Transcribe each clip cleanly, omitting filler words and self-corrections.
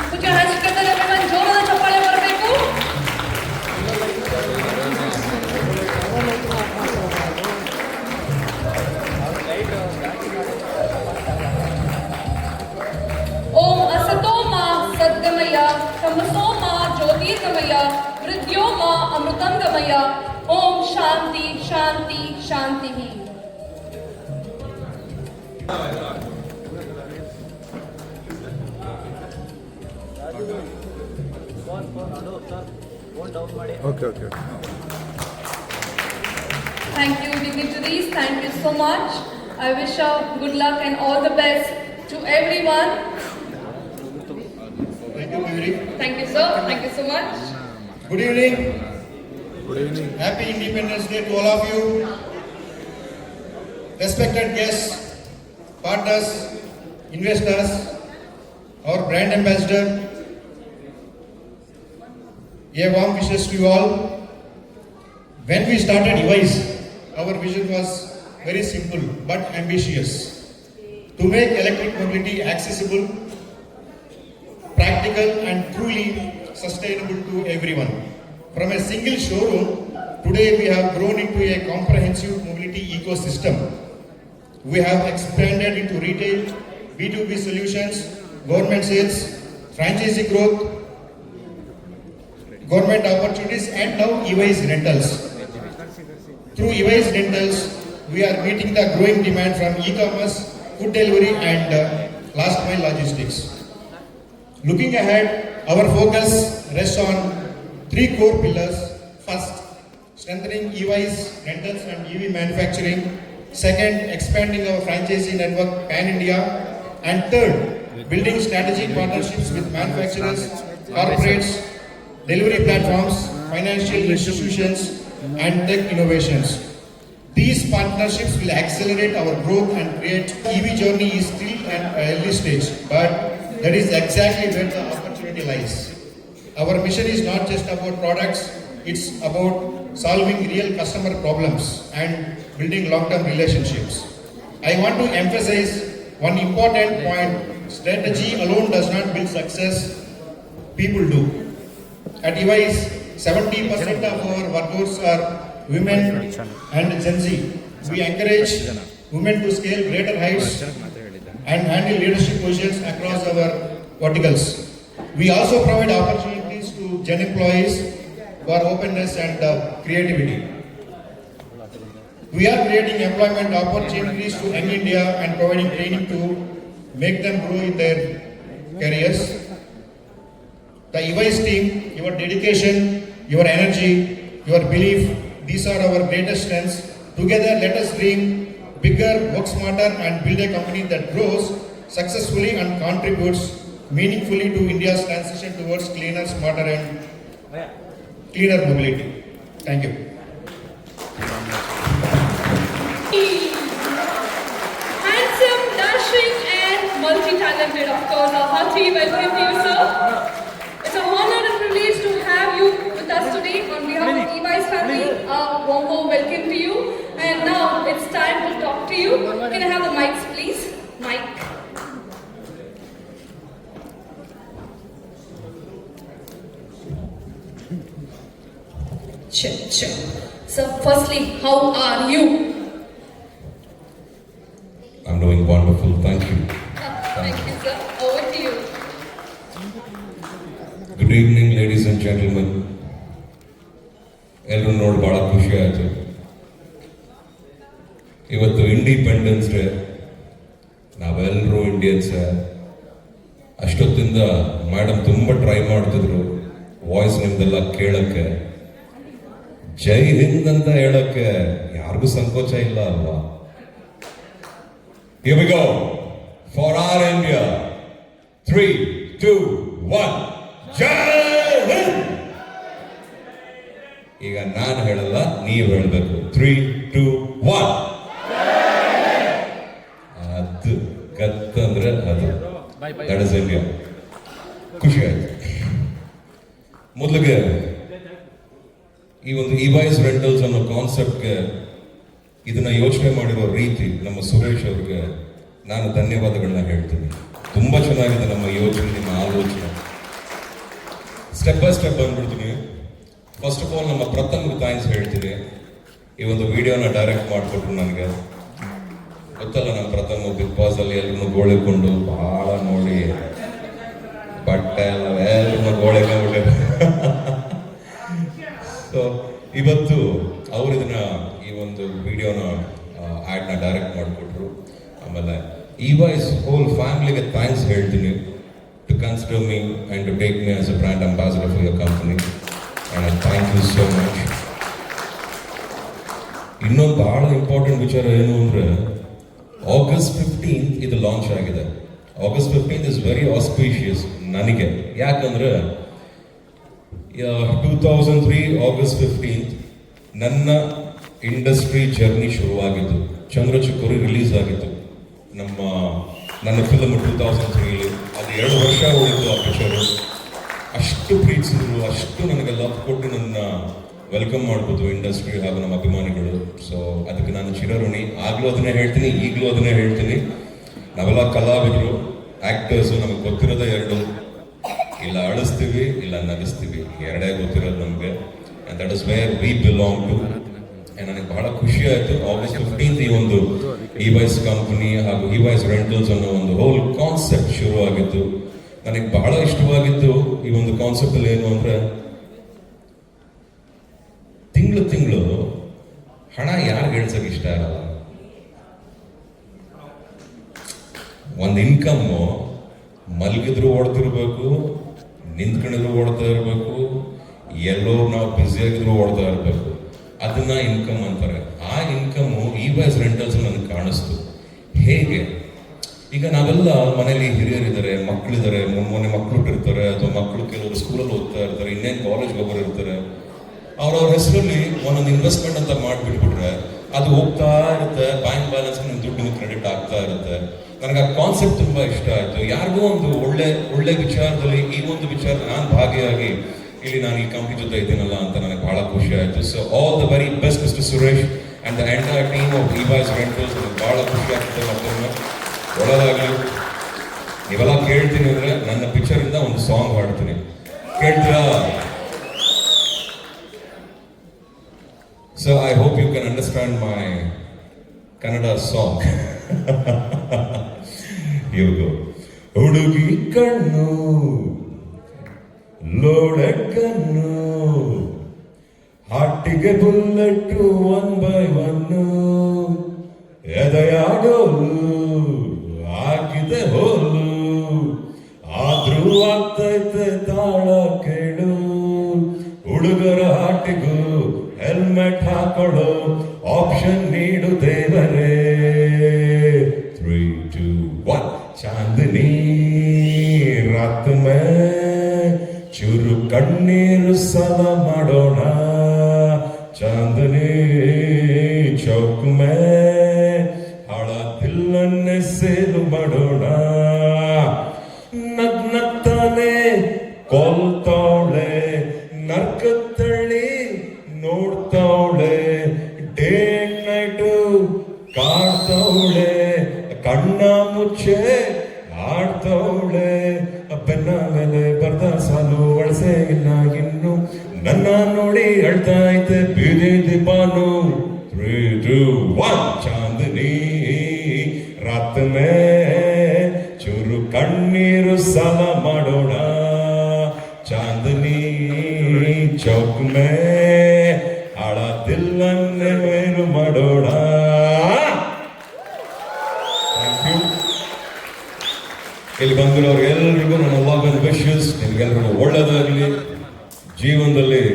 Put your hands together, everyone. ಜೋರಾದ ಚಪ್ಪಾಳೆ ಬರಬೇಕು. ಓಂ ಅಸತೋಮ ಸದ್ಗಮಯ ತಮಸೋಮ ಜ್ಯೋತಿರ್ಗಮಯ ಮೃತ್ಯೋಮ ಅಮೃತಂಗಮಯ ಓಂ ಶಾಂತಿ ಶಾಂತಿ ಶಾಂತಿ. Okay. Thank you, dignitaries. Thank you so much. I wish you good luck and all the best to everyone. Thank you, Giri. Thank you, sir. Thank you so much. Good evening. Good evening. Happy Independence Day to all of you. Respected guests, partners, investors, our brand ambassador, a warm wishes to you all. When we started EVISE, our vision was very simple but ambitious. To make electric mobility accessible, practical and truly sustainable to everyone. From a single showroom, today we have grown into a comprehensive mobility ecosystem. We have expanded into retail, B2B solutions, government sales, franchisee growth, government opportunities, and now EVISE rentals. Through EVISE rentals, we are meeting the growing demand from e-commerce, food delivery and last mile logistics. Looking ahead, our focus rests on three core pillars. First, strengthening EVISE rentals and EV manufacturing. Second, expanding our franchisee network pan-India. And third, building strategic partnerships with manufacturers, corporates, delivery platforms, financial institutions, and tech innovations. These partnerships will accelerate our growth and create. EV journey is still at an early stage, but that is exactly where the opportunity lies. Our mission is not just about products, it's about solving real customer problems and building long-term relationships. I want to emphasize one important point: strategy alone does not build success, people do. At EVISE, 70% of our workforce are women and Gen Z. We encourage women to scale greater heights and handle leadership positions across our verticals. We also provide opportunities to Gen employees for openness and creativity. We are creating employment opportunities to Young India and providing training to make them grow in their careers. The EVISE team, your dedication, your energy, your belief, these are our greatest strengths. Together, let us dream bigger, work smarter, and build a company that grows successfully and contributes meaningfully to India's transition towards cleaner, smarter, and cleaner mobility. Thank you. Handsome, dashing, and multi-talented, of course. A hearty welcome to you, sir. It's an honor and privilege to have you with us today on behalf of EVISE family. A warm welcome to you. And now it's time to talk to you. Can I have the mics, please? Mic. Sure. So, firstly, how are you? I'm doing wonderful, thank you. Thank you, sir. Over to you. Good evening, ladies and gentlemen. ಎಲ್ಲರೂ ನೋಡಿ ಭಾಳ ಖುಷಿ ಆಯಿತು. ಇವತ್ತು independence day. ನಾವೆಲ್ಲರೂ Indians. ಅಷ್ಟೊತ್ತಿಂದ madam ತುಂಬ try ಮಾಡ್ತಿದ್ರು voice ನಿಮ್ದೆಲ್ಲ ಕೇಳಕ್ಕೆ. ಜೈ ಹಿಂದ್ ಅಂತ ಹೇಳಕ್ಕೆ ಯಾರಿಗೂ ಸಂಕೋಚ ಇಲ್ಲ ಅಲ್ವಾ? Here we go for our India. 3, 2, 1. ಜೈ ಹಿಂದ್. ಈಗ ನಾನು ಹೇಳಲ್ಲ, ನೀವು ಹೇಳಬೇಕು. 3, 2, 1. ಅದು ಗತ್ತಂದ್ರೆ ಅದು. That is India. ಖುಷಿ ಆಯ್ತು. ಮೊದಲಿಗೆ ಈ ಒಂದು EVISE ರೆಂಟಲ್ಸ್ ಅನ್ನೋ ಕಾನ್ಸೆಪ್ಟ್ಗೆ ಇದನ್ನ ಯೋಚನೆ ಮಾಡಿರೋ ರೀತಿ ನಮ್ಮ ಸುರೇಶ್ ಅವ್ರಿಗೆ ನಾನು ಧನ್ಯವಾದಗಳನ್ನ ಹೇಳ್ತೀನಿ. ತುಂಬ ಚೆನ್ನಾಗಿದೆ ನಮ್ಮ ಯೋಚನೆ, ನಿಮ್ಮ ಆಲೋಚನೆ. ಸ್ಟೆಪ್ ಬೈ ಸ್ಟೆಪ್ ಬಂದ್ಬಿಡ್ತೀನಿ. ಫಸ್ಟ್ ಆಫ್ ಆಲ್ ನಮ್ಮ ಪ್ರಥಮ್ಗೆ ಥ್ಯಾಂಕ್ಸ್ ಹೇಳ್ತೀನಿ. ಈ ಒಂದು ವಿಡಿಯೋನ ಡೈರೆಕ್ಟ್ ಮಾಡಿಕೊಟ್ರು ನನಗೆ. ಗೊತ್ತಲ್ಲ ನಮ್ಮ ಪ್ರಥಮ್ ಬಿಗ್ ಬಾಸ್ ಅಲ್ಲಿ ಎಲ್ಲರೂ ಗೋಳಿಕೊಂಡು ಬಹಳ ನೋಡಿ ಬಟ್ಟೆ ಎಲ್ಲ ಎಲ್ಲರೂ ಗೋಳಿಕೊಂಡ್ಬಿಟ್ಟೆ. ಸೊ ಇವತ್ತು ಅವ್ರು ಇದನ್ನ ಈ ಒಂದು ವಿಡಿಯೋನ ಆ್ಯಡ್ನ ಡೈರೆಕ್ಟ್ ಮಾಡಿಕೊಟ್ರು. ಆಮೇಲೆ EY's ಹೋಲ್ ಫ್ಯಾಮಿಲಿಗೆ ಥ್ಯಾಂಕ್ಸ್ ಹೇಳ್ತೀನಿ to consider me and to take me as a brand ambassador for your company. And thank you so much. ಇನ್ನೊಂದು ಬಹಳ ಇಂಪಾರ್ಟೆಂಟ್ ವಿಚಾರ ಏನು ಅಂದರೆ August 15th ಇದು ಲಾಂಚ್ ಆಗಿದೆ. August 15th is very auspicious ನನಗೆ. ಯಾಕಂದ್ರೆ 2003 August 15th ನನ್ನ ಇಂಡಸ್ಟ್ರಿ ಜರ್ನಿ ಶುರುವಾಗಿತ್ತು. ಚಂದ್ರಚೂರಿ ರಿಲೀಸ್ ಆಗಿತ್ತು ನನ್ನ ಫಿಲಮ್ 2003. ಅದು 2 ವರ್ಷ ಉಳಿತು ಆ ಪಿಕ್ಚರು. ಅಷ್ಟು ಪ್ರೀತಿಸಿದ್ರು, ಅಷ್ಟು ನನಗೆ ಲವ್ ಕೊಟ್ಟು ನನ್ನ ವೆಲ್ಕಮ್ ಮಾಡ್ಬೋದು ಇಂಡಸ್ಟ್ರಿ ಹಾಗೂ ನಮ್ಮ ಅಭಿಮಾನಿಗಳು. ಸೊ ಅದಕ್ಕೆ ನಾನು ಚಿರಋಣಿ. ಆಗಲೂ ಅದನ್ನೇ ಹೇಳ್ತೀನಿ, ಈಗಲೂ ಅದನ್ನೇ ಹೇಳ್ತೀನಿ. ನಾವೆಲ್ಲ ಕಲಾವಿದರು, ಆ್ಯಕ್ಟರ್ಸು. ನಮಗೆ ಗೊತ್ತಿರೋದೇ ಎರಡು, ಇಲ್ಲ ಅಳಿಸ್ತೀವಿ ಇಲ್ಲ ನಗಿಸ್ತೀವಿ, ಎರಡೇ ಗೊತ್ತಿರೋದು ನಮಗೆ. And that is where we belong to. ನನಗೆ ಬಹಳ ಖುಷಿ ಆಯಿತು. August 15th ಈ ಒಂದು EY's ಕಂಪನಿ ಹಾಗೂ EY's ರೆಂಟಲ್ಸ್ ಅನ್ನೋ ಒಂದು ಹೋಲ್ ಕಾನ್ಸೆಪ್ಟ್ ಶುರು ಆಗಿತ್ತು. ನನಗೆ ಬಹಳ ಇಷ್ಟವಾಗಿದ್ದು ಈ ಒಂದು ಕಾನ್ಸೆಪ್ಟ್ ಅಲ್ಲಿ ಏನು ಅಂದರೆ, ತಿಂಗಳು ಹಣ ಯಾರಿಗೆ ಗಳಿಸೋಕೆ ಇಷ್ಟ ಇರಲ್ಲ. ಒಂದು ಇನ್ಕಮ್ಮು ಮಲಗಿದ್ರು ಓಡ್ತಿರ್ಬೇಕು, ನಿಂತ್ಕೊಂಡಿದ್ರು ಓಡ್ತಾ ಇರಬೇಕು, ಎಲ್ಲೋ ನಾವು ಬ್ಯುಸಿಯಾಗಿದ್ರು ಓಡ್ತಾ ಇರಬೇಕು. ಅದನ್ನ ಇನ್ಕಮ್ ಅಂತಾರೆ. ಆ ಇನ್ಕಮ್ಮು EY's ರೆಂಟಲ್ಸ್ ನನಗೆ ಕಾಣಿಸ್ತು. ಹೇಗೆ ಈಗ ನಾವೆಲ್ಲ ಮನೇಲಿ ಹಿರಿಯರಿದ್ದಾರೆ, ಮಕ್ಕಳಿದ್ದಾರೆ, ಮೊನ್ನೆ ಮಕ್ಕಳು ಇರ್ತಾರೆ, ಅಥವಾ ಮಕ್ಕಳು ಕೆಲವರು ಸ್ಕೂಲಲ್ಲಿ ಓದ್ತಾ ಇರ್ತಾರೆ, ಇನ್ನೇನು ಕಾಲೇಜ್ಗೆ ಒಬ್ಬರು ಇರ್ತಾರೆ. ಅವ್ರವ್ರ ಹೆಸರಲ್ಲಿ ಒಂದೊಂದು ಇನ್ವೆಸ್ಟ್ಮೆಂಟ್ ಅಂತ ಮಾಡಿಬಿಟ್ಬಿಟ್ರೆ ಅದು ಹೋಗ್ತಾ ಇರುತ್ತೆ. ಬ್ಯಾಂಕ್ ಬ್ಯಾಲೆನ್ಸ್ ನಿಮ್ಮ ದುಡ್ಡು ಕ್ರೆಡಿಟ್ ಆಗ್ತಾ ಇರುತ್ತೆ. ನನಗೆ ಆ ಕಾನ್ಸೆಪ್ಟ್ ತುಂಬ ಇಷ್ಟ ಆಯಿತು. ಯಾರಿಗೂ ಒಂದು ಒಳ್ಳೆ ವಿಚಾರದಲ್ಲಿ ಈ ಒಂದು ವಿಚಾರ ನಾನು ಭಾಗಿಯಾಗಿ ಇಲ್ಲಿ ನಾನು ಈ ಕಂಪ್ನಿ ಜೊತೆ ಇದ್ದೀನಲ್ಲ ಅಂತ ನನಗೆ ಬಹಳ ಖುಷಿ ಆಯಿತು. So all the very best mister Suresh and the entire team of EY's rentals. ನನಗೆ ಭಾಳ ಖುಷಿ ಆಗ್ತದೆ. ಮತ್ತೊಮ್ಮೆ ಒಳ್ಳೆದಾಗಲಿ. ನೀವೆಲ್ಲ ಕೇಳ್ತೀನಿ ಅಂದರೆ ನನ್ನ ಪಿಕ್ಚರಿಂದ ಒಂದು ಸಾಂಗ್ ಹಾಡ್ತೀನಿ, ಕೇಳ್ತೀರಾ? So I hope you can understand my Kannada song. Here we go. ಹುಡುಗಿ ಕಣ್ಣು ಲೋಡಕ್ಕನ್ನು ಹಾಟಿಗೆ ಬುಲ್ಲೆಟ್ಟು 1 by 1 ಎದೆಯಾಡೋಲು ಆಗಿದೆ ಹೋಲು ಆದ್ರೂ ಆಗ್ತೈತೆ ತಾಳ ಕೇಳು. ಹುಡುಗರ ಹಾಟಿಗೂ ಹೆಲ್ಮೆಟ್ ಹಾಕೊಳ್ಳೋ ಆಪ್ಷನ್ ನೀಡು ದೇವರೇ. 3, 2, 1 ಚಾಂದನಿ ರಾತ್ ಮೇ ಚೂರು ಕಣ್ಣೀರು ಸಲ ಮಾಡೋಣ. ಚಾಂದನಿ ಚೌಕ್ ಮೇ ಹಳ ದಿಲ್ಲನ್ನೇ ಸೇಲು ಮಾಡೋಣ. ನಗ್ನಗ್ತಾನೆ ಕೊಲ್ತವಳೆ, ನರ್ಕತ್ತಳ್ಳಿ ನೋಡ್ತವಳೆ, ಡೇ ನೈಟು ಕಾಡ್ತವಳೆ, ಕಣ್ಣ ಮುಚ್ಚೆ ಆಡ್ತವಳೆ. ಬೆನ್ನ ಮೇಲೆ ಬರ್ದ ಸಾಲು ಒಳಸೆ ಇಲ್ಲ ಇನ್ನು, ನನ್ನ ನೋಡಿ ಅಳ್ತಾ ಐತೆ ಬೀದಿ ದೀಪಾನು. 3, 2, 1 ಚಾಂದನಿ ರಾತ್ ಮೇ ಚೂರು ಕಣ್ಣೀರು ಸಾಲ ಮಾಡೋಣ. ಚಾಂದನಿ ಚೌಕ್ ಮೇ ಹಳ ದಿಲ್ಲನ್ನೇ ಮೇಲು ಮಾಡೋಣ. Thank you. ಇಲ್ಲಿ ಬಂದಿರೋರು ಎಲ್ರಿಗೂ ನನ್ನ ಲವ್ ಅಂಡ್ ವಿಶಸ್. ನಿಮ್ಗೆಲ್ರಿಗೂ ಒಳ್ಳೇದಾಗಲಿ. ಜೀವನದಲ್ಲಿ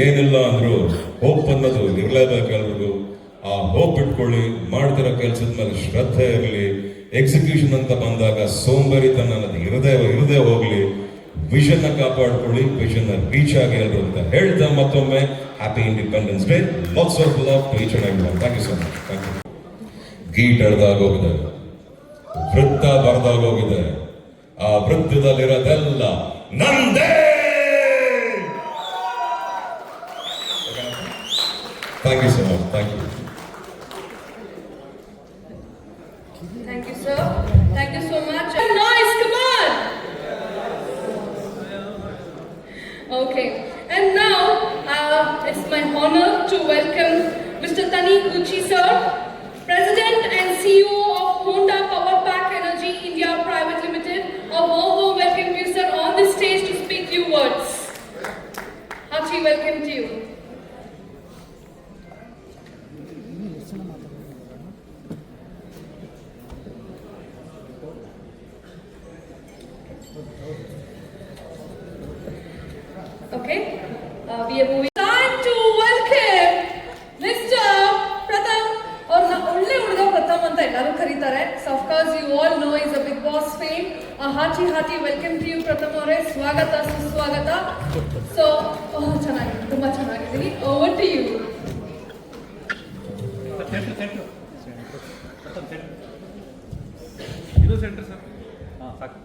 ಏನಿಲ್ಲ ಅಂದರೂ ಹೋಪ್ ಅನ್ನೋದು ಇರಲೇಬೇಕು ಎಲ್ರಿಗೂ. ಆ ಹೋಪ್ ಇಟ್ಕೊಳ್ಳಿ. ಮಾಡ್ತಿರೋ ಕೆಲಸದ ಮೇಲೆ ಶ್ರದ್ಧೆ ಇರಲಿ. ಎಕ್ಸಿಕ್ಯೂಷನ್ ಅಂತ ಬಂದಾಗ ಸೋಂಬೇರಿತನ ಅನ್ನೋದು ಇರದೇ ಹೋಗ್ಲಿ. ವಿಷನ್ ಕಾಪಾಡ್ಕೊಳ್ಳಿ, ವಿಷನ್ ರೀಚ್ ಆಗಿ ಎಲ್ರು ಅಂತ ಹೇಳ್ತಾ ಮತ್ತೊಮ್ಮೆ happy independence day. Lots of love to each and everyone. Thank you so much. Thank you. ಗೀಟ್ ಎಳ್ದಾಗೋಗಿದೆ, ವೃತ್ತ ಬರ್ದಾಗೋಗಿದೆ. ಆ ವೃತ್ತದಲ್ಲಿರೋದೆಲ್ಲ ನಂದೇ. Thank you so much. Thank you. Thank you, sir. Thank you so much. Noise Okay. And now, it's my honor to welcome Mr. Tani Gucci, sir, President and CEO of Honda Power Pack Energy India Private Limited. A warm welcome to you, sir, on this stage to speak few words. Hearty welcome to you. Okay, we are moving. Time to welcome Mr. Pratham, or ಒಳ್ಳೆ ಹುಡುಗ ಪ್ರಥಮ್ ಅಂತ ಎಲ್ಲರೂ ಕರೀತಾರೆ. So of course you all know he's a Big Boss fame. A hearty welcome to you, ಪ್ರಥಮ್ ಅವರೇ. ಸ್ವಾಗತ ಸುಸ್ವಾಗತ. So ಚೆನ್ನಾಗಿದೆ, ತುಂಬಾ ಚೆನ್ನಾಗಿದ್ದೀನಿ. Over to you. ಇದು ಸೆಂಟರ್ ಸರ್. ಸಾಕು.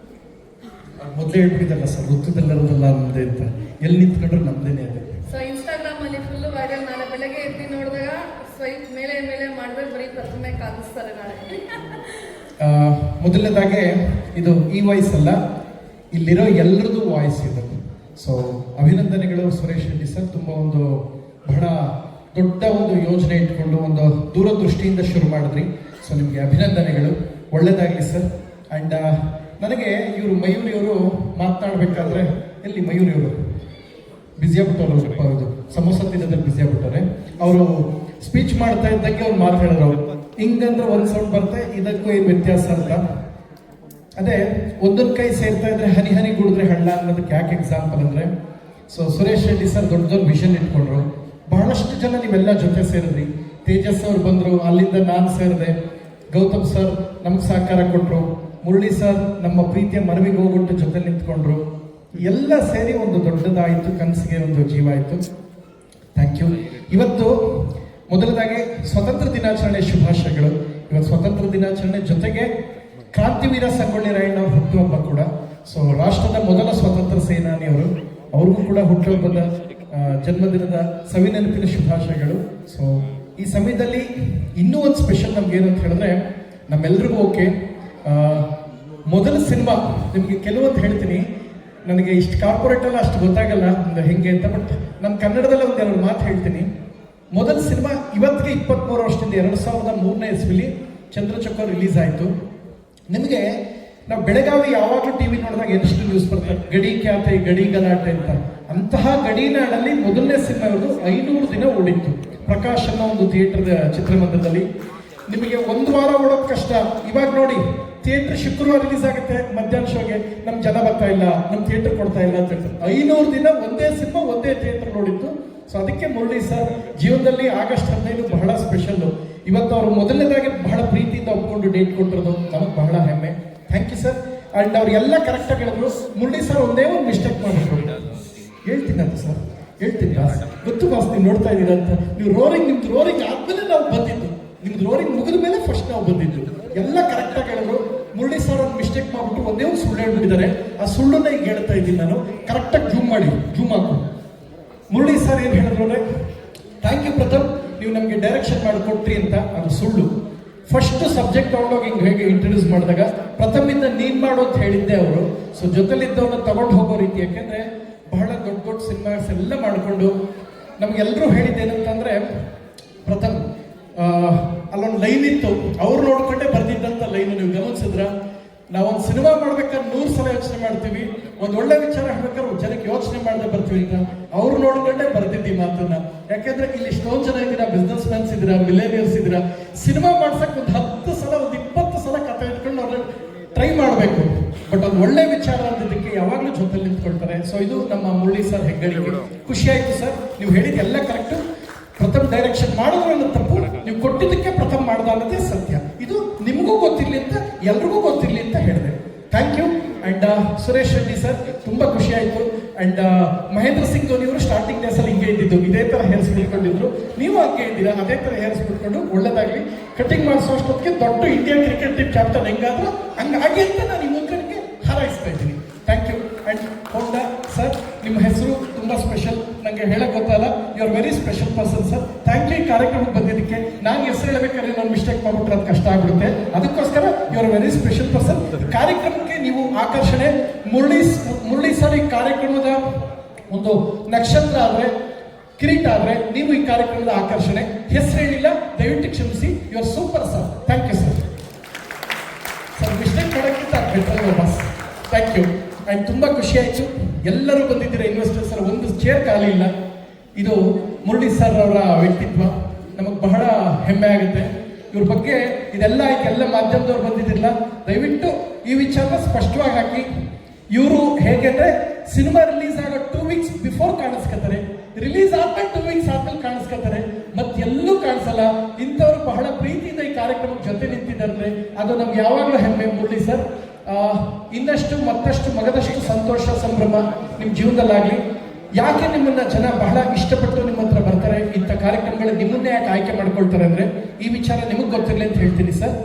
ಮೊದಲೇ ಹೇಳ್ಬಿಟ್ಟಿದ್ದಲ್ಲ ಸರ್, ಋತುದೆಲ್ಲರದಲ್ಲ ನಮ್ದೇ ಅಂತ. ಎಲ್ಲಿ ನಿಂತ್ಕೊಂಡ್ರೆ ನಮ್ದೇನೆ ಅದು. ಸೊ ಇನ್ಸ್ಟಾಗ್ರಾಮ್ ಅಲ್ಲಿ ಫುಲ್ ವೈರಲ್. ನಾಳೆ ಬೆಳಗ್ಗೆ ಎದ್ದು ನೋಡಿದಾಗ ಸ್ವೈಪ್ ಮೇಲೆ ಮಾಡಿದ್ರೆ ಬರೀ ಪ್ರಥಮೆ ಕಾಣಿಸ್ತಾರೆ ನಾಳೆ. ಮೊದಲನೇದಾಗೆ ಇದು ಈ ವಾಯ್ಸ್ ಅಲ್ಲ, ಇಲ್ಲಿರೋ ಎಲ್ಲರದು ವಾಯ್ಸ್ ಇದು. ಸೊ ಅಭಿನಂದನೆಗಳು ಸುರೇಶ್ ರೆಡ್ಡಿ ಸರ್. ತುಂಬ ಒಂದು ಬಹಳ ದೊಡ್ಡ ಒಂದು ಯೋಜನೆ ಇಟ್ಕೊಂಡು ಒಂದು ದೂರದೃಷ್ಟಿಯಿಂದ ಶುರು ಮಾಡಿದ್ರಿ. ಸೊ ನಿಮಗೆ ಅಭಿನಂದನೆಗಳು, ಒಳ್ಳೇದಾಗಲಿ ಸರ್. ಆ್ಯಂಡ್ ನನಗೆ ಇವರು ಮಯೂರಿ ಅವರು ಮಾತನಾಡಬೇಕಾದ್ರೆ, ಎಲ್ಲಿ ಮಯೂರಿ ಅವರು ಬ್ಯುಸಿ ಆಗ್ಬಿಟ್ಟವ್ರು, ಸಮೋಸ ತಿನ್ನೋದ್ರಲ್ಲಿ ಬ್ಯುಸಿ ಆಗ್ಬಿಟ್ಟವ್ರೆ. ಅವರು ಸ್ಪೀಚ್ ಮಾಡ್ತಾ ಇದ್ದಂಗೆ ಅವ್ರು ಮಾತು ಹೇಳಿದ್ರು, ಅವರು ಹಿಂಗಂದ್ರೆ ಒಂದು ಸೌಂಡ್ ಬರುತ್ತೆ, ಇದಕ್ಕೂ ಏನು ವ್ಯತ್ಯಾಸ ಅಂತ. ಅದೇ ಒಂದೊಂದು ಕೈ ಸೇರ್ತಾ ಇದ್ರೆ ಹನಿ ಹನಿ ಗುಡಿದ್ರೆ ಹಳ್ಳ ಅನ್ನೋದಕ್ಕೆ ಯಾಕೆ ಎಕ್ಸಾಂಪಲ್ ಅಂದರೆ, ಸೊ ಸುರೇಶ್ ರೆಡ್ಡಿ ಸರ್ ದೊಡ್ಡ ವಿಷನ್ ಇಟ್ಕೊಂಡ್ರು. ಬಹಳಷ್ಟು ಜನ ನೀವೆಲ್ಲ ಜೊತೆ ಸೇರಿದ್ರಿ. ತೇಜಸ್ ಅವ್ರು ಬಂದರು, ಅಲ್ಲಿಂದ ನಾನು ಸೇರಿದೆ. ಗೌತಮ್ ಸರ್ ನಮ್ಗೆ ಸಹಕಾರ ಕೊಟ್ಟರು. ಮುರಳಿ ಸರ್ ನಮ್ಮ ಪ್ರೀತಿಯ ಮರವಿಗೆ ಹೋಗ್ಬಿಟ್ಟು ಜೊತೆ ನಿಂತ್ಕೊಂಡ್ರು. ಎಲ್ಲ ಸೇರಿ ಒಂದು ದೊಡ್ಡದಾಯಿತು, ಕನಸಿಗೆ ಒಂದು ಜೀವ ಆಯಿತು. Thank you. ಇವತ್ತು ಮೊದಲದಾಗಿ ಸ್ವತಂತ್ರ ದಿನಾಚರಣೆ ಶುಭಾಶಯಗಳು. ಇವತ್ತು ಸ್ವತಂತ್ರ ದಿನಾಚರಣೆ ಜೊತೆಗೆ ಕ್ರಾಂತಿವೀರ ಸಂಗೊಳ್ಳಿ ರಾಯಣ್ಣ ಅವ್ರ ಹುಟ್ಟುಹಬ್ಬ ಕೂಡ. ಸೊ ರಾಷ್ಟ್ರದ ಮೊದಲ ಸ್ವತಂತ್ರ ಸೇನಾನಿಯವರು, ಅವ್ರಿಗೂ ಕೂಡ ಹುಟ್ಟುಹಬ್ಬದ ಜನ್ಮದಿನದ ಸವಿನೆನಪಿನ ಶುಭಾಶಯಗಳು. ಸೊ ಈ ಸಮಯದಲ್ಲಿ ಇನ್ನೂ ಒಂದು ಸ್ಪೆಷಲ್ ನಮ್ಗೇನು ಅಂತ ಹೇಳಿದ್ರೆ, ನಮ್ಮೆಲ್ರಿಗೂ ಓಕೆ ಮೊದಲ ಸಿನಿಮಾ ನಿಮಗೆ ಕೆಲವೊಂದು ಹೇಳ್ತೀನಿ. ನನಗೆ ಇಷ್ಟು ಕಾರ್ಪೊರೇಟಲ್ಲ ಅಷ್ಟು ಗೊತ್ತಾಗಲ್ಲ ಹೆಂಗೆ ಅಂತ, ಬಟ್ ನಾನು ಕನ್ನಡದಲ್ಲೇ ಒಂದೆರಡು ಮಾತು ಹೇಳ್ತೀನಿ. ಮೊದಲ ಸಿನಿಮಾ ಇವತ್ತಿಗೆ 23 ವರ್ಷದಿಂದ 2003ನೇ ಇಸ್ವಿಲಿ ಚಂದ್ರಚಕ್ರ ರಿಲೀಸ್ ಆಯಿತು. ನಿಮಗೆ ನಾವು ಬೆಳಗಾವಿ ಯಾವಾಗಲೂ ಟಿ ವಿ ನೋಡಿದಾಗ ಎಷ್ಟು ನ್ಯೂಸ್ ಬರ್ತಾರೆ, ಗಡಿ ಖ್ಯಾತೆ, ಗಡಿ ಗಲಾಟೆ ಅಂತ. ಅಂತಹ ಗಡಿನಾಡಲ್ಲಿ ಮೊದಲನೇ ಸಿನಿಮಾ ಇರೋದು 500 ದಿನ ಓಡಿತ್ತು ಪ್ರಕಾಶ್ ಅನ್ನೋ ಒಂದು ಥಿಯೇಟರ್ ಚಿತ್ರಮಂದಿರದಲ್ಲಿ. ನಿಮಗೆ ಒಂದು ವಾರ ಓಡೋದು ಕಷ್ಟ. ಇವಾಗ ನೋಡಿ, ಥಿಯೇಟರ್ ಶುಕ್ರವಾರ ರಿಲೀಸ್ ಆಗುತ್ತೆ, ಮಧ್ಯಾಹ್ನ ಶೋಗೆ ನಮ್ಮ ಜನ ಬರ್ತಾ ಇಲ್ಲ, ನಮ್ಮ ಥಿಯೇಟರ್ ಕೊಡ್ತಾ ಇಲ್ಲ ಅಂತ ಹೇಳ್ತಾರೆ. 500 ದಿನ ಒಂದೇ ಸಿನಿಮಾ ಒಂದೇ ಥಿಯೇಟರ್ ನೋಡಿತ್ತು. ಸೊ ಅದಕ್ಕೆ ಮುರಳಿ ಸರ್ ಜೀವನದಲ್ಲಿ ಆಗಸ್ಟ್ 15 ಬಹಳ ಸ್ಪೆಷಲ್ಲು. ಇವತ್ತು ಅವರು ಮೊದಲನೇದಾಗಿ ಬಹಳ ಪ್ರೀತಿಯಿಂದ ಒಪ್ಕೊಂಡು ಡೇಟ್ ಕೊಟ್ಟಿರೋದು ನಮಗೆ ಬಹಳ ಹೆಮ್ಮೆ. Thank you sir. ಆ್ಯಂಡ್ ಅವ್ರು ಎಲ್ಲ ಕರೆಕ್ಟಾಗಿ ಹೇಳಿದ್ರು. ಮುರಳಿ ಸರ್ ಒಂದೇ ಒಂದು ಮಿಸ್ಟೇಕ್ ಮಾಡಿದ್ರು. ಹೇಳ್ತೀನಿ ಅಂತ ಸರ್, ಹೇಳ್ತೀನಿ ಬಾಸ್, ಗೊತ್ತು ಬಾಸ್, ನೀವು ನೋಡ್ತಾ ಇದ್ದೀರಾ ಅಂತ. ನೀವು ನಿಮ್ದು ರೋರಿಂಗ್ ಆದ್ಮೇಲೆ ನಾವು ಬಂದಿದ್ದು, ನಿಮ್ದು ರೋರಿಂಗ್ ಮುಗಿದ ಮೇಲೆ ಫಸ್ಟ್ ನಾವು ಬಂದಿದ್ದು. ಎಲ್ಲ ಕರೆಕ್ಟಾಗಿ ಹೇಳಿದ್ರು. ಮುರಳಿ ಸರ್ ಒಂದು ಮಿಸ್ಟೇಕ್ ಮಾಡ್ಬಿಟ್ಟು ಒಂದೇ ಒಂದು ಸುಳ್ಳು ಹೇಳ್ಬಿಟ್ಟಿದ್ದಾರೆ. ಆ ಸುಳ್ಳನ್ನ ಈಗ ಹೇಳ್ತಾ ಇದ್ದೀನಿ ನಾನು. ಕರೆಕ್ಟಾಗಿ ಜೂಮ್ ಹಾಕು. ಮುರಳಿ ಸರ್ ಏನು ಹೇಳಿದ್ರು ಅಂದರೆ, ಥ್ಯಾಂಕ್ ಯು ಪ್ರಥಮ್, ನೀವು ನಮಗೆ ಡೈರೆಕ್ಷನ್ ಮಾಡಿಕೊಟ್ರಿ ಅಂತ. ಅದು ಸುಳ್ಳು. ಫಸ್ಟ್ ಸಬ್ಜೆಕ್ಟ್ ತಗೊಂಡೋಗಿ ಹಿಂಗೆ ಹೇಗೆ ಇಂಟ್ರೊಡ್ಯೂಸ್ ಮಾಡಿದಾಗ ಪ್ರಥಮಿಂದ ನೀನು ಮಾಡು ಅಂತ ಹೇಳಿದ್ದೆ ಅವರು. ಸೊ ಜೊತೆಲಿದ್ದವ್ರನ್ನ ತಗೊಂಡು ಹೋಗೋ ರೀತಿ, ಯಾಕೆಂದರೆ ಬಹಳ ದೊಡ್ಡ ಸಿನಿಮಾಸ್ ಎಲ್ಲ ಮಾಡಿಕೊಂಡು ನಮಗೆಲ್ಲರೂ ಹೇಳಿದ್ದೇನಂತಂದರೆ, ಪ್ರಥಮ್ ಅಲ್ಲೊಂದು ಲೈನ್ ಇತ್ತು, ಅವ್ರು ನೋಡ್ಕೊಂಡೇ ಬರ್ದಿದ್ದಂಥ ಲೈನು. ನೀವು ಗಮನಿಸಿದ್ರ, ನಾವೊಂದು ಸಿನಿಮಾ ಮಾಡ್ಬೇಕಾದ್ರೆ 100 ಸಲ ಯೋಚನೆ ಮಾಡ್ತೀವಿ, ಒಂದು ಒಳ್ಳೆ ವಿಚಾರ ಹೇಳ್ಬೇಕಾದ್ರೆ ಜನಕ್ಕೆ ಯೋಚನೆ ಮಾಡದೆ ಬರ್ತೀವಿ ಅಂತ. ಅವ್ರು ನೋಡ್ಕೊಂಡೇ ಬರ್ತಿದ್ದಿ ಮಾತನ್ನ. ಯಾಕೆಂದ್ರೆ ಇಲ್ಲಿ ಇಷ್ಟೊಂದು ಜನ ಇದ್ದೀರಾ, ಬಿಸ್ನೆಸ್ ಮ್ಯಾನ್ಸ್ ಇದ್ದೀರಾ, ಮಿಲೇನಿಯರ್ಸ್ ಇದ್ದೀರಾ. ಸಿನಿಮಾ ಮಾಡ್ಸಕ್ಕೆ ಒಂದು 10 ಸಲ, ಒಂದು 20 ಸಲ ಕಥೆ ಇಟ್ಕೊಂಡು ಅವ್ರನ್ನ ಟ್ರೈ ಮಾಡಬೇಕು. ಬಟ್ ಒಂದು ಒಳ್ಳೆ ವಿಚಾರ ಅಂದಿದ್ದಕ್ಕೆ ಯಾವಾಗಲೂ ಜೊತೆಲಿ ನಿಂತ್ಕೊಳ್ತಾರೆ. ಸೊ ಇದು ನಮ್ಮ ಮುರಳಿ ಸರ್ ಹೆಗ್ಗಳಿಕೆ. ಖುಷಿ ಆಯ್ತು ಸರ್. ನೀವು ಹೇಳಿದ ಎಲ್ಲ ಕರೆಕ್ಟು. ಪ್ರಥಮ್ ಡೈರೆಕ್ಷನ್ ಮಾಡಿದ್ರು ಅನ್ನೋ ತಪ್ಪು, ನೀವು ಕೊಟ್ಟಿದ್ದಕ್ಕೆ ಪ್ರಥಮ್ ಮಾಡ್ದ ಅನ್ನೋದೇ ಸತ್ಯ. ಇದು ನಿಮಗೂ ಗೊತ್ತಿರಲಿ ಅಂತ, ಎಲ್ರಿಗೂ ಗೊತ್ತಿರಲಿ ಅಂತ ಹೇಳಿದೆ. Thank you. And Suresh Reddy sir, ತುಂಬ ಖುಷಿ ಆಯಿತು. ಅಂಡ್ ಮಹೇಂದ್ರ ಸಿಂಗ್ ಧೋನಿ ಅವರು ಸ್ಟಾರ್ಟಿಂಗ್ ಡೇಸಲ್ಲಿ ಹಿಂಗೆ ಇದ್ದಿದ್ದು, ಇದೇ ಥರ ಹೇರ್ಸ್ ಬಿಟ್ಕೊಂಡಿದ್ರು. ನೀವು ಹಂಗೆ ಇದ್ದೀರಾ, ಅದೇ ಥರ ಹೇರ್ಸ್ ಬಿಟ್ಕೊಂಡು ಒಳ್ಳೆದಾಗಲಿ. ಕಟಿಂಗ್ ಮಾಡಿಸೋಷ್ಟೊತ್ತಿಗೆ ದೊಡ್ಡ ಇಂಡಿಯನ್ ಕ್ರಿಕೆಟ್ ಟೀಮ್ ಕ್ಯಾಪ್ಟನ್ ಹೆಂಗಾದ್ರು ಹಂಗಾಗಿ ಅಂತ ನಾನು ಈ ಮೂಲಕನಿಗೆ ಹಾರೈಸ್ತಾ ಇದ್ದೀನಿ. Thank you. And Honda sir, ನಿಮ್ಮ ಹೆಸರು ತುಂಬ ಸ್ಪೆಷಲ್, ನನಗೆ ಹೇಳಕ್ ಗೊತ್ತಲ್ಲ. You are very special person sir. Thank you ಈ ಕಾರ್ಯಕ್ರಮಕ್ಕೆ ಬಂದಿದ್ದಕ್ಕೆ. ನಾನು ಹೆಸರು ಹೇಳಬೇಕಾದ್ರೆ ನಾನು ಮಿಸ್ಟೇಕ್ ಮಾಡ್ಬಿಟ್ರೆ ಅದು ಕಷ್ಟ ಆಗ್ಬಿಡುತ್ತೆ. ಅದಕ್ಕೋಸ್ಕರ you are very special person. ಕಾರ್ಯಕ್ರಮಕ್ಕೆ ನೀವು ಆಕರ್ಷಣೆ. ಮುರಳಿ ಸರ್ ಈ ಕಾರ್ಯಕ್ರಮದ ಒಂದು ನಕ್ಷತ್ರ ಆದರೆ, ಕಿರೀಟ ಆದರೆ ನೀವು ಈ ಕಾರ್ಯಕ್ರಮದ ಆಕರ್ಷಣೆ. ಹೆಸರು ಹೇಳಿಲ್ಲ, ದಯವಿಟ್ಟು ಕ್ಷಮಿಸಿ. You are super sir. Thank you sir. Sir mistake ಮಾಡೋಕ್ಕಿಂತ better boss. Thank you. And ತುಂಬ ಖುಷಿ ಆಯಿತು, ಎಲ್ಲರೂ ಬಂದಿದ್ದೀರಾ ಇನ್ವೆಸ್ಟರ್ಸ್ ಸರ್. ಒಂದು ಚೇರ್ ಖಾಲಿ ಇಲ್ಲ. ಇದು ಮುರಳಿ ಸರ್ ಅವರ ವ್ಯಕ್ತಿತ್ವ ನಮಗೆ ಬಹಳ ಹೆಮ್ಮೆ ಆಗುತ್ತೆ. ಇವ್ರ ಬಗ್ಗೆ ಇದೆಲ್ಲ ಆಯ್ತು, ಎಲ್ಲ ಮಾಧ್ಯಮದವ್ರು ಬಂದಿದ್ದಿಲ್ಲ, ದಯವಿಟ್ಟು ಈ ವಿಚಾರನ ಸ್ಪಷ್ಟವಾಗಿ ಹಾಕಿ. ಇವರು ಹೇಗೆ ಅಂದರೆ ಸಿನಿಮಾ ರಿಲೀಸ್ ಆಗೋ 2 weeks ಬಿಫೋರ್ ಕಾಣಿಸ್ಕೊತಾರೆ, ರಿಲೀಸ್ ಆದ್ಮೇಲೆ 2 weeks ಆದ್ಮೇಲೆ ಕಾಣಿಸ್ಕೊತಾರೆ, ಮತ್ತೆಲ್ಲೂ ಕಾಣಿಸಲ್ಲ. ಇಂಥವ್ರು ಬಹಳ ಪ್ರೀತಿಯಿಂದ ಈ ಕಾರ್ಯಕ್ರಮಕ್ಕೆ ಜೊತೆ ನಿಂತಿದ್ದಾರೆ, ಅದು ನಮ್ಗೆ ಯಾವಾಗಲೂ ಹೆಮ್ಮೆ. ಮುರಳಿ ಸರ್, ಇನ್ನಷ್ಟು ಮತ್ತಷ್ಟು ಮಗದಷ್ಟು ಸಂತೋಷ ಸಂಭ್ರಮ ನಿಮ್ಮ ಜೀವನದಲ್ಲಾಗಲಿ. ಯಾಕೆ ನಿಮ್ಮನ್ನ ಜನ ಬಹಳ ಇಷ್ಟಪಟ್ಟು ನಿಮ್ಮ ಹತ್ರ ಬರ್ತಾರೆ, ಇಂಥ ಕಾರ್ಯಕ್ರಮಗಳು ನಿಮ್ಮನ್ನೇ ಯಾಕೆ ಆಯ್ಕೆ ಮಾಡ್ಕೊಳ್ತಾರೆ ಅಂದರೆ ಈ ವಿಚಾರ ನಿಮಗೆ ಗೊತ್ತಿರಲಿ ಅಂತ ಹೇಳ್ತೀನಿ ಸರ್.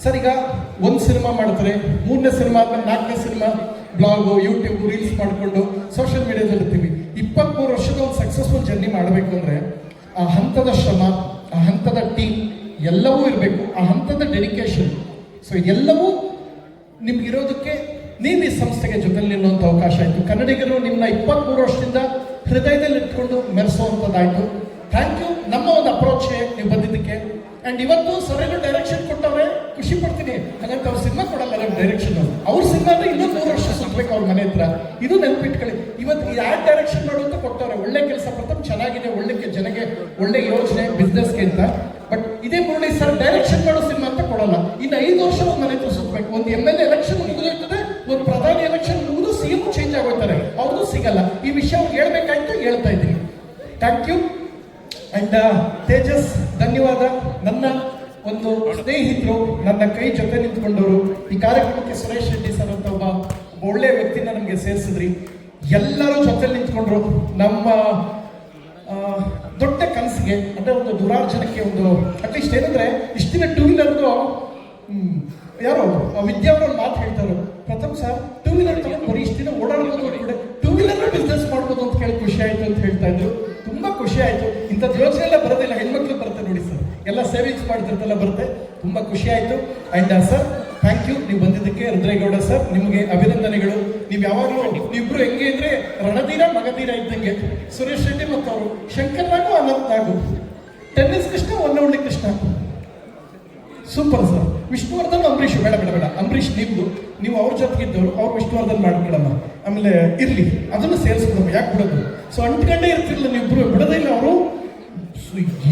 ಸರ್ ಈಗ ಒಂದು ಸಿನಿಮಾ ಮಾಡ್ತಾರೆ, 3ನೇ ಸಿನಿಮಾ ಆದ್ಮೇಲೆ 4ನೇ ಸಿನಿಮಾ, ಬ್ಲಾಗು, ಯೂಟ್ಯೂಬ್, ರೀಲ್ಸ್ ಮಾಡಿಕೊಂಡು ಸೋಷಿಯಲ್ ಮೀಡಿಯಾದಲ್ಲಿ ಇರ್ತೀವಿ. 23 ವರ್ಷದ ಒಂದು ಸಕ್ಸಸ್ಫುಲ್ ಜರ್ನಿ ಮಾಡಬೇಕು ಅಂದರೆ ಆ ಹಂತದ ಶ್ರಮ, ಆ ಹಂತದ ಟೀಮ್ ಎಲ್ಲವೂ ಇರಬೇಕು, ಆ ಹಂತದ ಡೆಡಿಕೇಶನ್. ಸೊ ಇದೆಲ್ಲವೂ ನಿಮ್ಗಿರೋದಕ್ಕೆ ನೀವು ಈ ಸಂಸ್ಥೆಗೆ ಜೊತೆಲಿ ನಿಲ್ಲುವಂಥ ಅವಕಾಶ ಆಯಿತು. ಕನ್ನಡಿಗರು ನಿಮ್ಮನ್ನ 23 ವರ್ಷದಿಂದ ಹೃದಯದಲ್ಲಿ ಇಟ್ಕೊಂಡು ಮೆರೆಸುವಂಥದ್ದಾಯಿತು. Thank you. ನಮ್ಮ ಒಂದು ಅಪ್ರೋಚ್ ನೀವು ಬಂದಿದ್ದಕ್ಕೆ. ಆ್ಯಂಡ್ ಇವತ್ತು ಸರ್ ಏನೋ ಡೈರೆಕ್ಷನ್ ಕೊಟ್ಟವ್ರೆ, ಖುಷಿ ಪಡ್ತೀನಿ. ಹಾಗಂತ ಅವ್ರ ಸಿನಿಮಾ ಕೊಡಲ್ಲ ನಮ್ಗೆ ಡೈರೆಕ್ಷನ್. ಅವ್ರ ಸಿನಿಮಾ ಅಂದರೆ ಇನ್ನೂ 3 ವರ್ಷ ಸುತ್ತಬೇಕು ಅವ್ರ ಮನೆ ಹತ್ರ. ಇದು ನೆನಪಿಟ್ಕೊಳ್ಳಿ. ಇವತ್ತು ಯಾರು ಡೈರೆಕ್ಷನ್ ಮಾಡುವಂತ ಕೊಟ್ಟವ್ರೆ, ಒಳ್ಳೆ ಕೆಲಸ ಪ್ರಥಮ ಚೆನ್ನಾಗಿದೆ, ಒಳ್ಳೆ ಜನಗೆ ಒಳ್ಳೆ ಯೋಜನೆ ಬಿಸ್ನೆಸ್ಗೆ ಅಂತ. ಬಟ್ ಇದೇ ಮುರಳಿ ಸರ್ ಡೈರೆಕ್ಷನ್ ಮಾಡೋ ಸಿನಿಮಾ ಅಂತ ಕೊಡಲ್ಲ. ಇನ್ನು 5 ವರ್ಷ ಒಂದು ಮನೆ ಹತ್ರ ಸುತ್ತಬೇಕು. ಒಂದು MLA ಎಲೆಕ್ಷನ್ ಮುಗಿದೋಗ್ತದೆ, ಒಂದು ಪ್ರಧಾನಿ ಎಲೆಕ್ಷನ್ ಮುಗಿದು CM ಚೇಂಜ್ ಆಗೋಯ್ತಾರೆ, ಅವ್ರಿಗೂ ಸಿಗಲ್ಲ. ಈ ವಿಷಯ ಅವ್ರು ಹೇಳ್ಬೇಕಾಯ್ತು, ಹೇಳ್ತಾ ಇದ್ದೀನಿ. Thank you. ಅಂಡ್ ತೇಜಸ್, ಧನ್ಯವಾದ. ನನ್ನ ಒಂದು ಸ್ನೇಹಿತರು, ನನ್ನ ಕೈ ಜೊತೆ ನಿಂತ್ಕೊಂಡವರು. ಈ ಕಾರ್ಯಕ್ರಮಕ್ಕೆ ಸುರೇಶ್ ರೆಡ್ಡಿ ಸರ್ ಅಂತ ಒಬ್ಬ ಒಳ್ಳೆಯ ವ್ಯಕ್ತಿನ ನಮಗೆ ಸೇರಿಸಿದ್ರಿ. ಎಲ್ಲರೂ ಜೊತೆ ನಿಂತ್ಕೊಂಡ್ರು. ನಮ್ಮ ದೊಡ್ಡ ಕನಸಿಗೆ ಅಂದರೆ ಒಂದು ದುರಾರ್ಜನಕ್ಕೆ ಒಂದು ಅಟ್ಲೀಸ್ಟ್ ಏನಂದ್ರೆ ಇಷ್ಟು ದಿನ 2 ವೀಲರ್ದು ಯಾರೋ ವಿದ್ಯಾವರವ್ರು ಮಾತು ಹೇಳ್ತಾರೆ, ಪ್ರಥಮ್ ಸರ್ 2 ವೀಲರ್ ತಗೊಂಡು ಬರೀ ಇಷ್ಟು ದಿನ ಓಡಾಡ್ಬೋದು, 2 ವೀಲರ್ ಬಿಸ್ನೆಸ್ ಮಾಡ್ಬೋದು ಅಂತ ಕೇಳಿ ಖುಷಿ ಆಯ್ತು ಅಂತ ಹೇಳ್ತಾ ಇದ್ರು. ತುಂಬಾ ಖುಷಿ ಆಯ್ತು. ಇಂಥದ್ದು ಯೋಚನೆ ಎಲ್ಲ ಬರೋದಿಲ್ಲ, ಹೆಣ್ಮಕ್ಳು ಬರುತ್ತೆ ನೋಡಿ ಸರ್, ಎಲ್ಲ ಸೇವಿಂಗ್ಸ್ ಮಾಡ್ತಿರ್ತೆಲ್ಲ ಬರುತ್ತೆ. ತುಂಬಾ ಖುಷಿ ಆಯ್ತು. ಅಂಡ್ ಸರ್ ಥ್ಯಾಂಕ್ ಯು, ನೀವು ಬಂದಿದ್ದಕ್ಕೆ. ರುದ್ರೇಗೌಡ ಸರ್, ನಿಮಗೆ ಅಭಿನಂದನೆಗಳು. ನೀವು ಯಾವಾಗಲೂ ನೀವಿಬ್ರು ಹೆಂಗೆ ಅಂದ್ರೆ ರಣಧೀರ ಮಗಧೀರ ಇದ್ದಂಗೆ. ಸುರೇಶ್ ರೆಡ್ಡಿ ಮತ್ತು ಅವರು, Shankar Nagu, Ananth Nagu, tennis Krishna, Honnavalli Krishna, super sir. Vishnuvardhan, Ambareesh. ಬೇಡ ಬೇಡ ಬೇಡ, ಅಂಬರೀಷ್ ನೀವು ಅವ್ರ ಜೊತೆಗಿದ್ದವರು, ಅವ್ರು ವಿಷ್ಣುವರ್ಧನ್ ಮಾಡ್ಕೊಳ್ಳಮ್ಮ. ಆಮೇಲೆ ಇರ್ಲಿ, ಅದನ್ನು ಸೇರಿಸ್ಬಿಡಮ್ಮ, ಯಾಕೆ ಬಿಡೋದು? ಸೊ ಅಂಟ್ಕೊಂಡೇ ಇರ್ತಿರ್ಲಿಲ್ಲ, ನೀವಿಬ್ರು ಬಿಡೋದೇ ಇಲ್ಲ. ಅವರು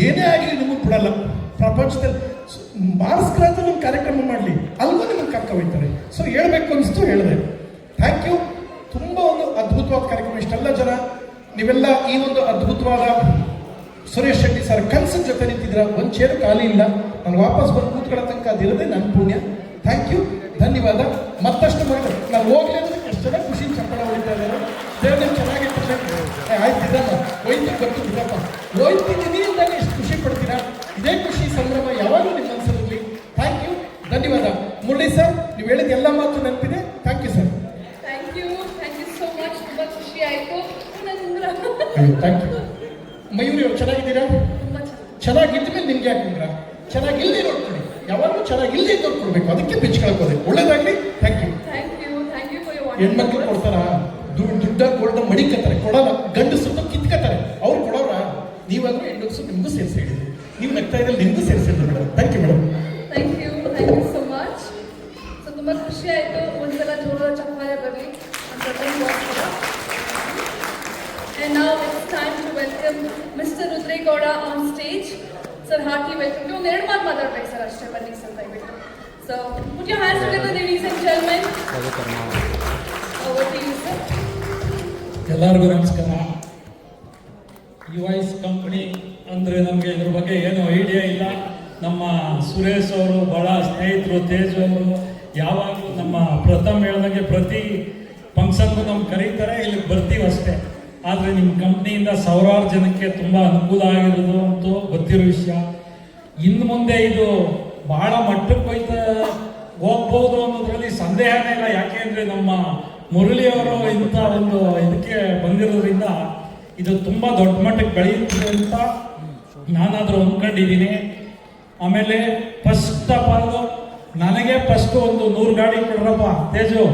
ಏನೇ ಆಗಲಿ ನಿಮಗೆ ಬಿಡಲ್ಲ. ಪ್ರಪಂಚದಲ್ಲಿ ಮಾರ್ಸ್ಕ್ರಾಂತ ನಮ್ಮ ಕಾರ್ಯಕ್ರಮ ಮಾಡಲಿ, ಅಲ್ಗೂ ನಿಮಗೆ ಕರ್ಕ ಹೋಗ್ತಾರೆ. ಸೊ ಹೇಳ್ಬೇಕು ಅನಿಸ್ತು, ಹೇಳಿದೆ. Thank you. ತುಂಬ ಒಂದು ಅದ್ಭುತವಾದ ಕಾರ್ಯಕ್ರಮ. ಇಷ್ಟೆಲ್ಲ ಜನ ನೀವೆಲ್ಲ ಈ ಒಂದು ಅದ್ಭುತವಾದ ಸುರೇಶ್ ಶೆಟ್ಟಿ ಸರ್ ಕನಸಿನ ಜೊತೆ ನಿಂತಿದ್ರ. ಒಂದು ಚೇರು ಖಾಲಿ ಇಲ್ಲ. ನಾನು ವಾಪಸ್ ಬಂದು ಕೂತ್ಕೊಳ್ಳೋ ತನಕ ಅದಿರೋದೇ ನನ್ನ ಪುಣ್ಯ. ಥ್ಯಾಂಕ್ ಯು, ಧನ್ಯವಾದ. ಮತ್ತಷ್ಟು ಮಾಡಿ ನಾನು ಹೋಗ್ಲಿ ಅನ್ನೋದಕ್ಕೆ ಎಷ್ಟು ಜನ ಖುಷಿ ಚಪ್ಪಳ ಹೊಡಿತಾ ಇದ್ದಾರೆ. ದೇವ್ರಿಗೆ ಚೆನ್ನಾಗಿರ್ತದೆ. ಆಯ್ತಿದ್ದಮ್ಮ, ಹೋಯ್ತು ಗೊತ್ತು ಬಿಡಪ್ಪ, ಹೋಯ್ತಿದ್ದೀನಿ ಅಂದಾಗ ಎಷ್ಟು ಖುಷಿ ಪಡ್ತೀರಾ. ಇದೇ ಖುಷಿ ಸಂಭ್ರಮ ಯಾವಾಗಲೂ ನಿಮ್ಮ ಮನಸ್ಸಲ್ಲಿ. ಥ್ಯಾಂಕ್ ಯು, ಧನ್ಯವಾದ. ಮುರಳಿ ಸರ್, ನೀವು ಹೇಳಿದ ಎಲ್ಲ ಮಾತು ನೆನಪಿದೆ. Thank you sir. Thank you so much. ತುಂಬ ಖುಷಿ ಆಯಿತು. Thank you. ಮಯೂರಿ ಅವ್ರು ಚೆನ್ನಾಗಿದ್ದೀರಾ? ಚೆನ್ನಾಗಿದ್ದ ಮೇಲೆ ನಿಮ್ಗೆ ಯಾಕೆ ಚೆನ್ನಾಗಿಲ್ಲದೆ ನೋಡ್ಕೊಳ್ಳಿ. ಯಾವಾಗಲೂ ಚೆನ್ನಾಗಿಲ್ಲದೆ ನೋಡ್ಕೊಳ್ಬೇಕು, ಅದಕ್ಕೆ ಬಿಚ್ಕೊಳಕ್ ಹೋದೆ. ಒಳ್ಳೇದಾಗಲಿ. Thank you. ಹೆಣ್ಮಕ್ಳು ಕೊಡ್ತಾರ ದುಡ್ಡ ಗೋಲ್ಡ ಮಡಿಕತ್ತಾರೆ, ಕೊಡಲ್ಲ. ಗಂಡಸು ಕಿತ್ಕತ್ತಾರೆ, ಅವ್ರು ಕೊಡೋರ. ನೀವಾದ್ರೂ ಹೆಣ್ಣುಸು ನಿಮಗೂ ಸೇರಿಸಿ ಹೇಳಿದ್ರು. ನೀವು ನಗ್ತಾ ಇದ್ದಲ್ಲಿ ನಿಮಗೂ ಸೇರಿಸಿದ್ರು madam. Thank you madam. Thank you so much. So ತುಂಬ ಖುಷಿ ಆಯಿತು. ಒಂದ್ಸಲ ಜೋರಾದ ಚಪ್ಪಾಳೆ ಬರಲಿ ಅಂತ. And now it's time to welcome Mr. Rudregowda on stage. Sir, heartily welcome. You need to matter sir, ashte banni sir dayabittu. So, put your hands together, ladies and gentlemen. Over to you, sir. ಎಲ್ಲರಿಗೂ ನಮಸ್ಕಾರ. ಯುವೈಸ್ company ಅಂದರೆ ನಮಗೆ ಇದ್ರ ಬಗ್ಗೆ ಏನೂ idea ಇಲ್ಲ. ನಮ್ಮ ಸುರೇಶ್ ಅವರು ಭಾಳ ಸ್ನೇಹಿತರು, ತೇಜ್ ಅವರು ಯಾವಾಗಲೂ ನಮ್ಮ ಪ್ರಥಮ್ ಹೇಳ್ದಂಗೆ ಪ್ರತಿ ಫಂಕ್ಷನ್ಗೂ ನಮ್ಗೆ ಕರೀತಾರೆ, ಇಲ್ಲಿಗೆ ಬರ್ತೀವಿ ಅಷ್ಟೇ. ಆದರೆ ನಿಮ್ಮ ಕಂಪ್ನಿಯಿಂದ ಸಾವಿರಾರು ಜನಕ್ಕೆ ತುಂಬ ಅನುಕೂಲ ಆಗಿರೋದು ಅಂತೂ ಗೊತ್ತಿರೋ ವಿಷಯ. ಇನ್ನು ಮುಂದೆ ಇದು ಭಾಳ ಮಟ್ಟಕ್ಕೆ ಹೋಗ್ಬೋದು ಅನ್ನೋದ್ರಲ್ಲಿ ಸಂದೇಹನೇ ಇಲ್ಲ. ಯಾಕೆ ಅಂದರೆ ನಮ್ಮ ಮುರಳಿಯವರು ಇಂಥ ಒಂದು ಇದಕ್ಕೆ ಬಂದಿರೋದ್ರಿಂದ ಇದು ತುಂಬ ದೊಡ್ಡ ಮಟ್ಟಕ್ಕೆ ಬೆಳೆಯುತ್ತೆ ಅಂತ ನಾನಾದರೂ ಅಂದ್ಕೊಂಡಿದ್ದೀನಿ. ಆಮೇಲೆ ಫಸ್ಟ್ ಆಫ್ ಆಲ್ ನನಗೆ ಫಸ್ಟು ಒಂದು 100 ಗಾಡಿ ಕೊಡ್ರಪ್ಪ ತೇಜು,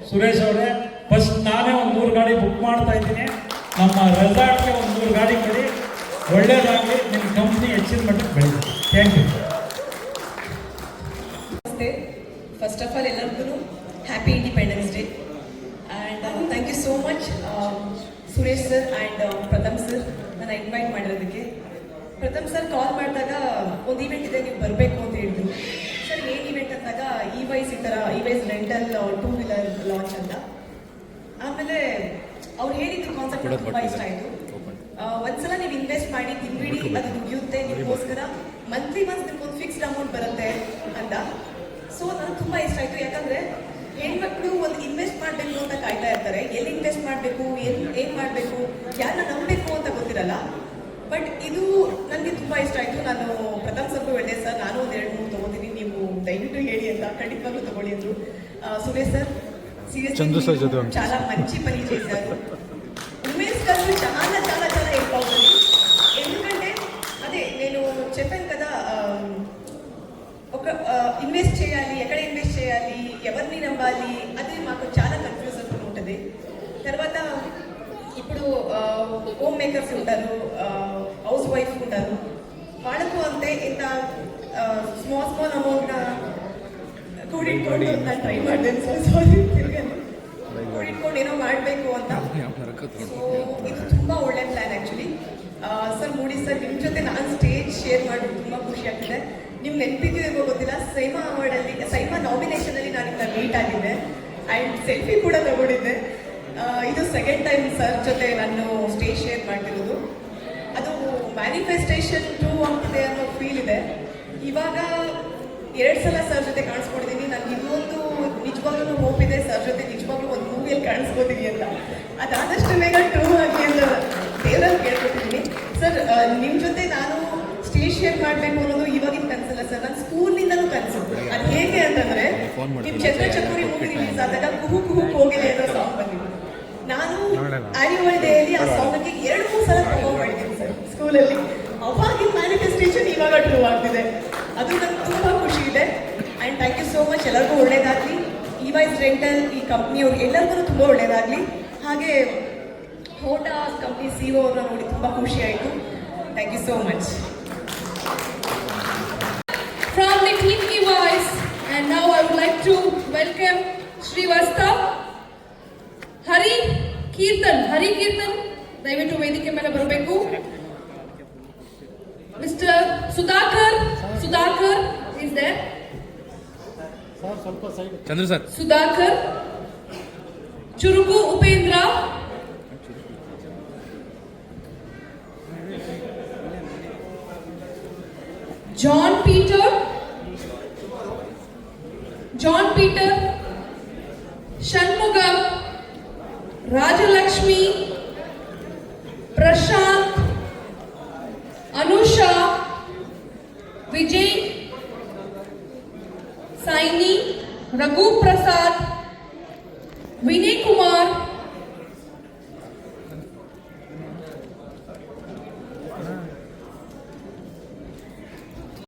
ಸುರೇಶ್ ಅವರೇ. ಫಸ್ಟ್ ನಾನೇ ಒಂದು 100 ಗಾಡಿ ಬುಕ್ ಮಾಡ್ತಾ ಇದ್ದೀನಿ. ನಮ್ಮ ರೆಸಾರ್ಟ್ಗೆ ಒಂದು 3 ಗಾಡಿ ಕೊಡಿ. ಒಳ್ಳೇದಾಗಲಿ, ನಿಮ್ಮ ಕಂಪ್ನಿ ಹೆಚ್ಚಿನ ಮಟ್ಟಕ್ಕೆ ಬೆಳೀಲಿ. Thank you. ನಮಸ್ತೆ. ಫಸ್ಟ್ ಆಫ್ ಆಲ್ ಎಲ್ಲರಿಗೂ happy independence day and thank you so much Suresh sir and Pratham sir ನನ್ನ ಇನ್ವೈಟ್ ಮಾಡಿರೋದಕ್ಕೆ. ಪ್ರಥಮ್ ಸರ್ ಕಾಲ್ ಮಾಡಿದಾಗ ಒಂದು ಈವೆಂಟ್ ಇದೆ, ನೀವು ಬರಬೇಕು ಅಂತ ಹೇಳಿದ್ರು. ಸರ್ ಏನು ಈವೆಂಟ್ ಅಂದಾಗ ಈ ಥರ ಇವೈಸ್ ರೆಂಟಲ್ 2 ವೀಲರ್ ಲಾಂಚ್ ಅಂತ. ಆಮೇಲೆ ಅವ್ರು ಹೇಳಿದ್ದು ಕಾನ್ಸೆಪ್ಟ್ ತುಂಬ ಇಷ್ಟ ಆಯಿತು. ಒಂದ್ಸಲ ನೀವು ಇನ್ವೆಸ್ಟ್ ಮಾಡಿ ತಿನ್ಬಿಡಿ, ಅದು ದುಡಿಯುತ್ತೆ ನಿಮಗೋಸ್ಕರ, ಮಂತ್ಲಿ ನಿಮ್ಗೊಂದು ಫಿಕ್ಸ್ಡ್ ಅಮೌಂಟ್ ಬರುತ್ತೆ ಅಂತ. ಸೊ ನನಗೆ ತುಂಬ ಇಷ್ಟ ಆಯಿತು. ಯಾಕಂದರೆ ಹೆಣ್ಮಕ್ಳು ಒಂದು ಇನ್ವೆಸ್ಟ್ ಮಾಡಬೇಕು ಅಂತ ಕಾಯ್ತಾ ಇರ್ತಾರೆ. ಎಲ್ಲಿ ಇನ್ವೆಸ್ಟ್ ಮಾಡಬೇಕು, ಏನು ಮಾಡಬೇಕು, ಯಾರನ್ನ ನಂಬಬೇಕು ಅಂತ ಗೊತ್ತಿರಲ್ಲ. ಬಟ್ ಇದು ನನಗೆ ತುಂಬ ಇಷ್ಟ ಆಯಿತು. ನಾನು ಪ್ರಥಮ್ ಸರ್ಗೂ ಹೇಳಿದೆ, ಸರ್ ನಾನು ಒಂದು 2-3 ತೊಗೋತೀನಿ, ನೀವು ದಯವಿಟ್ಟು ಹೇಳಿ ಅಂತ. ಖಂಡಿತವಾಗ್ಲೂ ತಗೊಳ್ಳಿ ಅಂದರು. ಸುರೇಶ್ ಸರ್ సీరియస్లీ చాలా మంచి పని చేశారు. ఉమేష్ గారు చాలా చాలా చాలా హెల్ప్ అవుతుంది. ఎందుకంటే అదే నేను చెప్పాను కదా, ఒక ఇన్వెస్ట్ చేయాలి, ఎక్కడ ఇన్వెస్ట్ చేయాలి, ఎవరిని నమ్మాలి, అది మాకు చాలా కన్ఫ్యూజన్ ఉంటుంది. తర్వాత ఇప్పుడు హోమ్ మేకర్స్ ఉంటారు, హౌస్ వైఫ్ ఉంటారు, వాళ్ళకు అంతే ఇంత ಸ್ಮಾಲ್ ಅಮೌಂಟ್ನ ಕೂಡಿಟ್ಕೊಂಡು ನಾನು ಟ್ರೈ ಮಾಡಿದೆ. ಸಾರಿ ಕೂಡಿಟ್ಕೊಂಡು ಏನೋ ಮಾಡಬೇಕು ಅಂತ. ಸೊ ಇದು ತುಂಬ ಒಳ್ಳೆ ಪ್ಲ್ಯಾನ್ ಆ್ಯಕ್ಚುಲಿ. ಸರ್ ಮೂಡಿ ಸರ್, ನಿಮ್ಮ ಜೊತೆ ನಾನು ಸ್ಟೇಜ್ ಶೇರ್ ಮಾಡೋದು ತುಂಬ ಖುಷಿ ಆಗ್ತಿದೆ. ನಿಮ್ಗೆ ನೆನಪಿದೆಯೋ ಗೊತ್ತಿಲ್ಲ, ಸೈಮಾ ಅವಾರ್ಡಲ್ಲಿ, ಸೈಮಾ ನಾಮಿನೇಷನಲ್ಲಿ ನಾನು ನಿಮ್ಮನ್ನ ಮೀಟ್ ಆಗಿದ್ದೆ ಆ್ಯಂಡ್ ಸೆಲ್ಫಿ ಕೂಡ ತಗೊಂಡಿದ್ದೆ. ಇದು 2nd ಟೈಮ್ ಸರ್ ಜೊತೆ ನಾನು ಸ್ಟೇಜ್ ಶೇರ್ ಮಾಡ್ತಿರೋದು. ಅದು ಮ್ಯಾನಿಫೆಸ್ಟೇಷನ್ 2 ಆಗ್ತಿದೆ ಅನ್ನೋ ಫೀಲ್ ಇದೆ. ಇವಾಗ 2 ಸಲ ಸರ್ ಜೊತೆ ಕಾಣಿಸ್ಕೊಡ್ತೀನಿ. ನನಗೆ ಇನ್ನೊಂದು ನಿಜವಾಗ್ಲೂ ಹೋಪ್ ಇದೆ, ಸರ್ ಜೊತೆ ನಿಜವಾಗ್ಲೂ ಒಂದು ಮೂವಿಯಲ್ಲಿ ಕಾಣಿಸ್ಕೋತೀನಿ ಅಂತ. ಅದಾದಷ್ಟು ಬೇಗ 2 ಆಗಿ ಅಂತ ದೇವರಲ್ಲಿ ಕೇಳ್ಕೊತಿದ್ದೀನಿ. ಸರ್ ನಿಮ್ಮ ಜೊತೆ ನಾನು ಸ್ಟೇಜ್ ಶೇರ್ ಮಾಡಬೇಕು ಅನ್ನೋದು ಇವಾಗಿನ ಕನಸಲ್ಲ ಸರ್, ನನ್ನ ಸ್ಕೂಲ್ನಿಂದಲೂ ಕನಸು. ಅದು ಹೇಗೆ ಅಂತಂದರೆ, ನಿಮ್ಮ ಚಂದ್ರಚಕೋರಿ ಮೂವಿ ರಿಲೀಸ್ ಆದಾಗ ಕುಹು ಕುಹು ಕೋಗಿಲೆ ಅನ್ನೋ ಸಾಂಗ್ ಬಂದಿದ್ದು. ನಾನು ಆನ್ಯುವಲ್ ಡೇಯಲ್ಲಿ ಆ ಸಾಂಗ್ಗೆ 2-3 ಸಲ ಪರ್ಫಾರ್ಮ್ ಮಾಡಿದ್ದೀನಿ ಸರ್ ಸ್ಕೂಲಲ್ಲಿ. ಅವಾಗಿನ ಮ್ಯಾನಿಫೆಸ್ಟೇಷನ್ ಇವಾಗ ಟ್ರೂ ಆಗ್ತಿದೆ. ಅದು ನನಗೆ ತುಂಬ ಖುಷಿ ಇದೆ. And thank you so much. ಎಲ್ಲರಿಗೂ ಒಳ್ಳೇದಾಗಲಿ. ಇವೈಸ್ ರೆಂಟಲ್ ಈ ಕಂಪ್ನಿಯವ್ರು ಎಲ್ಲರಿಗೂ ತುಂಬ ಒಳ್ಳೇದಾಗಲಿ. ಹಾಗೆ ಹೋಂಡಾ ಕಂಪ್ನಿ CEO ಅವ್ರನ್ನ ನೋಡಿ ತುಂಬ ಖುಷಿ ಆಯಿತು. Thank you so much. From the team EYS, and now I would like to welcome Srivastav, Hari Kirtan, ದಯವಿಟ್ಟು ವೇದಿಕೆ ಮೇಲೆ ಬರಬೇಕು. Mister Sudhakar is there? Chandra sir. Sudhakar, ಚುರುಕು Upendra, John Peter, Shanmugam, Rajalakshmi, Prashant, Anusha, Vijay, Saini, Raghu Prasad, Vinay Kumar.